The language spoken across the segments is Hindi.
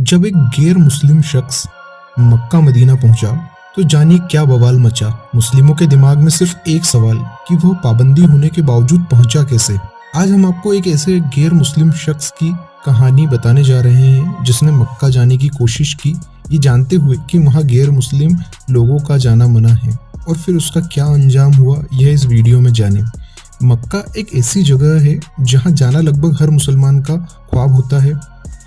जब एक गैर मुस्लिम शख्स मक्का मदीना पहुंचा तो जानिए क्या बवाल मचा। मुस्लिमों के दिमाग में सिर्फ एक सवाल कि वह पाबंदी होने के बावजूद पहुंचा कैसे। आज हम आपको एक ऐसे गैर मुस्लिम शख्स की कहानी बताने जा रहे हैं जिसने मक्का जाने की कोशिश की, ये जानते हुए कि वहाँ गैर मुस्लिम लोगों का जाना मना है, और फिर उसका क्या अंजाम हुआ यह इस वीडियो में जानें। मक्का एक ऐसी जगह है जहाँ जाना लगभग हर मुसलमान का ख्वाब होता है।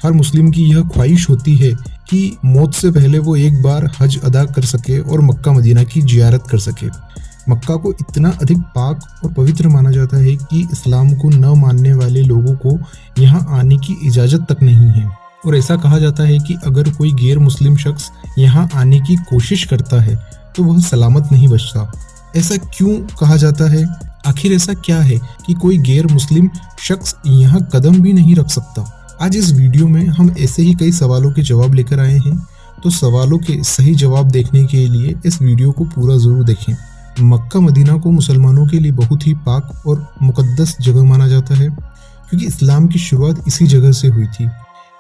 हर मुस्लिम की यह ख्वाहिश होती है कि मौत से पहले वो एक बार हज अदा कर सके और मक्का मदीना की जियारत कर सके। मक्का को इतना अधिक पाक और पवित्र माना जाता है कि इस्लाम को न मानने वाले लोगों को यहाँ आने की इजाज़त तक नहीं है, और ऐसा कहा जाता है कि अगर कोई गैर मुस्लिम शख्स यहाँ आने की कोशिश करता है तो वह सलामत नहीं बचता। ऐसा क्यों कहा जाता है? आखिर ऐसा क्या है कि कोई गैर मुस्लिम शख्स यहाँ कदम भी नहीं रख सकता? आज इस वीडियो में हम ऐसे ही कई सवालों के जवाब लेकर आए हैं, तो सवालों के सही जवाब देखने के लिए इस वीडियो को पूरा ज़रूर देखें। मक्का मदीना को मुसलमानों के लिए बहुत ही पाक और मुक़द्दस जगह माना जाता है, क्योंकि इस्लाम की शुरुआत इसी जगह से हुई थी।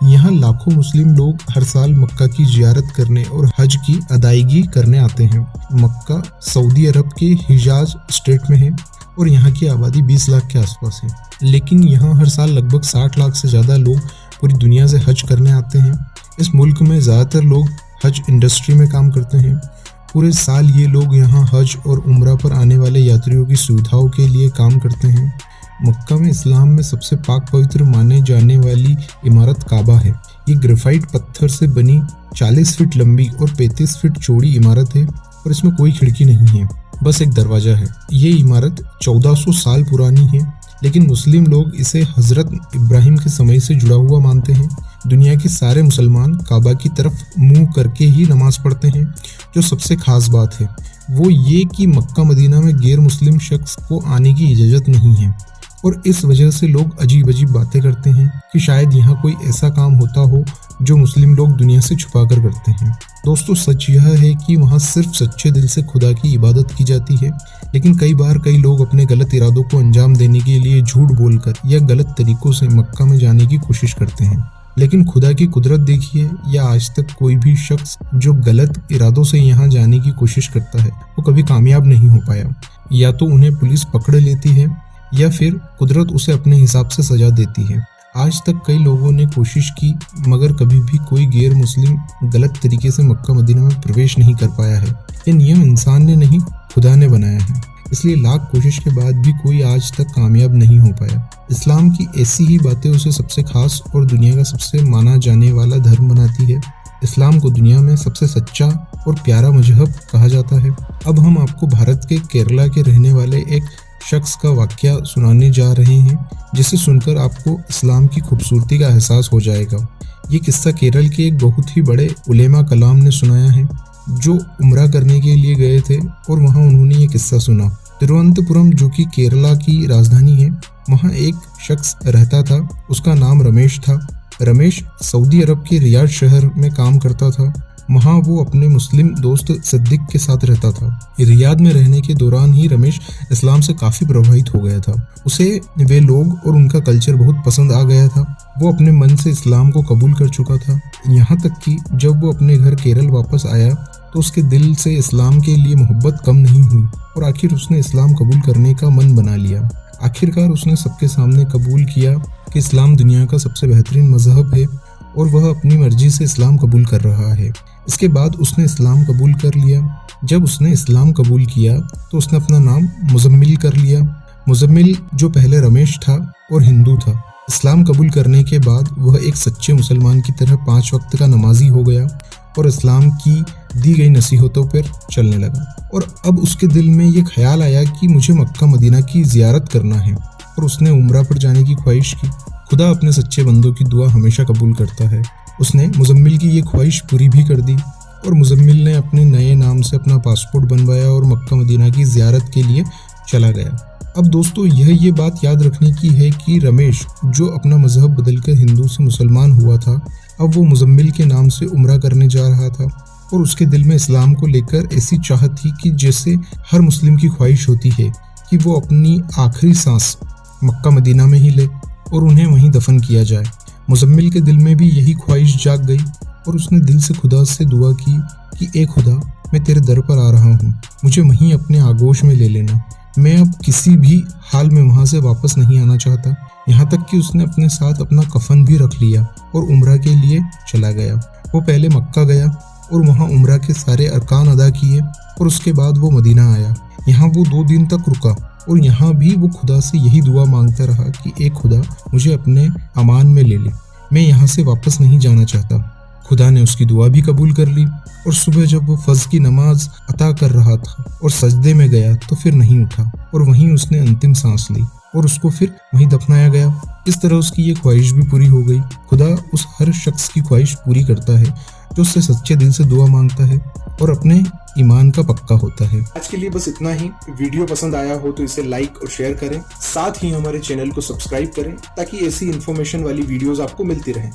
यहाँ लाखों मुस्लिम लोग हर साल मक्का की जियारत करने और हज की अदायगी करने आते हैं। मक्का सऊदी अरब के हिजाज स्टेट में है और यहाँ की आबादी 20 लाख के आसपास है, लेकिन यहाँ हर साल लगभग 60 लाख से ज़्यादा लोग पूरी दुनिया से हज करने आते हैं। इस मुल्क में ज़्यादातर लोग हज इंडस्ट्री में काम करते हैं। पूरे साल ये लोग यहाँ हज और उम्रा पर आने वाले यात्रियों की सुविधाओं के लिए काम करते हैं। मक्का में इस्लाम में सबसे पाक पवित्र माने जाने वाली इमारत काबा है। ये ग्रेफाइट पत्थर से बनी 40 फीट लंबी और 35 फीट चौड़ी इमारत है, और इसमें कोई खिड़की नहीं है, बस एक दरवाज़ा है। ये इमारत 1400 साल पुरानी है, लेकिन मुस्लिम लोग इसे हज़रत इब्राहिम के समय से जुड़ा हुआ मानते हैं। दुनिया के सारे मुसलमान काबा की तरफ मुंह करके ही नमाज पढ़ते हैं। जो सबसे खास बात है वो ये कि मक्का मदीना में गैर मुस्लिम शख्स को आने की इजाज़त नहीं है, और इस वजह से लोग अजीब अजीब बातें करते हैं कि शायद यहाँ कोई ऐसा काम होता हो जो मुस्लिम लोग दुनिया से छुपा कर करते हैं। दोस्तों, सच यह है कि वहाँ सिर्फ सच्चे दिल से खुदा की इबादत की जाती है, लेकिन कई बार कई लोग अपने गलत इरादों को अंजाम देने के लिए झूठ बोलकर या गलत तरीकों से मक्का में जाने की कोशिश करते हैं। लेकिन खुदा की कुदरत देखिए, या आज तक कोई भी शख्स जो गलत इरादों से यहाँ जाने की कोशिश करता है वो कभी कामयाब नहीं हो पाया। या तो उन्हें पुलिस पकड़ लेती है या फिर कुदरत उसे अपने हिसाब से सजा देती है। आज तक कई लोगों ने कोशिश की, मगर कभी भी कोई गैर मुस्लिम गलत तरीके से मक्का मदीना में प्रवेश नहीं कर पाया है। ये नियम इंसान ने नहीं, खुदा ने बनाया है, इसलिए लाख कोशिश के बाद भी कोई आज तक कामयाब नहीं हो पाया। इस्लाम की ऐसी ही बातें उसे सबसे खास और दुनिया का सबसे माना जाने वाला धर्म बनाती है। इस्लाम को दुनिया में सबसे सच्चा और प्यारा मजहब कहा जाता है। अब हम आपको भारत के केरला के रहने वाले एक शख्स का वाकया सुनाने जा रहे हैं, जिसे सुनकर आपको इस्लाम की खूबसूरती का एहसास हो जाएगा। ये किस्सा केरल के एक बहुत ही बड़े उलेमा कलाम ने सुनाया है, जो उम्रा करने के लिए गए थे और वहाँ उन्होंने ये किस्सा सुना। तिरुवनंतपुरम, जो कि केरला की राजधानी है, वहाँ एक शख्स रहता था। उसका नाम रमेश था। रमेश सऊदी अरब के रियाद शहर में काम करता था। वहाँ वो अपने मुस्लिम दोस्त सिद्दीक के साथ रहता था। रियाद में रहने के दौरान ही रमेश इस्लाम से काफ़ी प्रभावित हो गया था। उसे वे लोग और उनका कल्चर बहुत पसंद आ गया था। वो अपने मन से इस्लाम को कबूल कर चुका था। यहाँ तक कि जब वो अपने घर केरल वापस आया तो उसके दिल से इस्लाम के लिए मोहब्बत कम नहीं हुई, और आखिर उसने इस्लाम कबूल करने का मन बना लिया। आखिरकार उसने सबके सामने कबूल किया कि इस्लाम दुनिया का सबसे बेहतरीन मजहब है और वह अपनी मर्जी से इस्लाम कबूल कर रहा है। इसके बाद उसने इस्लाम कबूल कर लिया। जब उसने इस्लाम कबूल किया तो उसने अपना नाम मुजम्मिल कर लिया। मुजम्मिल जो पहले रमेश था और हिंदू था। इस्लाम कबूल करने के बाद वह एक सच्चे मुसलमान की तरह 5 वक्त का नमाजी हो गया और इस्लाम की दी गई नसीहतों पर चलने लगा। और अब उसके दिल में ये ख्याल आया कि मुझे मक्का मदीना की जियारत करना है, और उसने उम्रा पर जाने की ख्वाहिश की। खुदा अपने सच्चे बंदों की दुआ हमेशा कबूल करता है। उसने मुजम्मिल की ये ख्वाहिश पूरी भी कर दी, और मुजम्मिल ने अपने नए नाम से अपना पासपोर्ट बनवाया और मक्का मदीना की जियारत के लिए चला गया। अब दोस्तों, ये बात याद रखने की है कि रमेश, जो अपना मजहब बदलकर हिंदू से मुसलमान हुआ था, अब वो मुजम्मिल के नाम से उम्रा करने जा रहा था, और उसके दिल में इस्लाम को लेकर ऐसी चाहत थी कि जैसे हर मुस्लिम की ख्वाहिश होती है कि वो अपनी आखिरी सांस मक्का मदीना में ही ले और उन्हें वहीं दफन किया जाए। मुजम्मिल के दिल में भी यही ख्वाहिश जाग गई और उसने दिल से खुदा से दुआ की कि ए खुदा, मैं तेरे दर पर आ रहा हूँ, मुझे वहीं अपने आगोश में ले लेना। मैं अब किसी भी हाल में वहाँ से वापस नहीं आना चाहता। यहाँ तक कि उसने अपने साथ अपना कफन भी रख लिया और उम्रा के लिए चला गया। वो पहले मक्का गया और वहाँ उम्रा के सारे अरकान अदा किए और उसके बाद वो मदीना आया। यहाँ वो 2 दिन तक रुका और यहाँ भी वो खुदा से यही दुआ मांगता रहा कि ए खुदा, मुझे अपने अमान में ले ले, मैं यहाँ से वापस नहीं जाना चाहता। खुदा ने उसकी दुआ भी कबूल कर ली और सुबह जब वो फज्र की नमाज अता कर रहा था और सजदे में गया तो फिर नहीं उठा और वहीं उसने अंतिम सांस ली और उसको फिर वहीं दफनाया गया। इस तरह उसकी ये ख्वाहिश भी पूरी हो गई। खुदा उस हर शख्स की ख्वाहिश पूरी करता है जो उससे सच्चे दिल से दुआ मांगता है और अपने ईमान का पक्का होता है। आज के लिए बस इतना ही। वीडियो पसंद आया हो तो इसे लाइक और शेयर करें, साथ ही हमारे चैनल को सब्सक्राइब करें ताकि ऐसी इन्फॉर्मेशन वाली वीडियोस आपको मिलती रहें।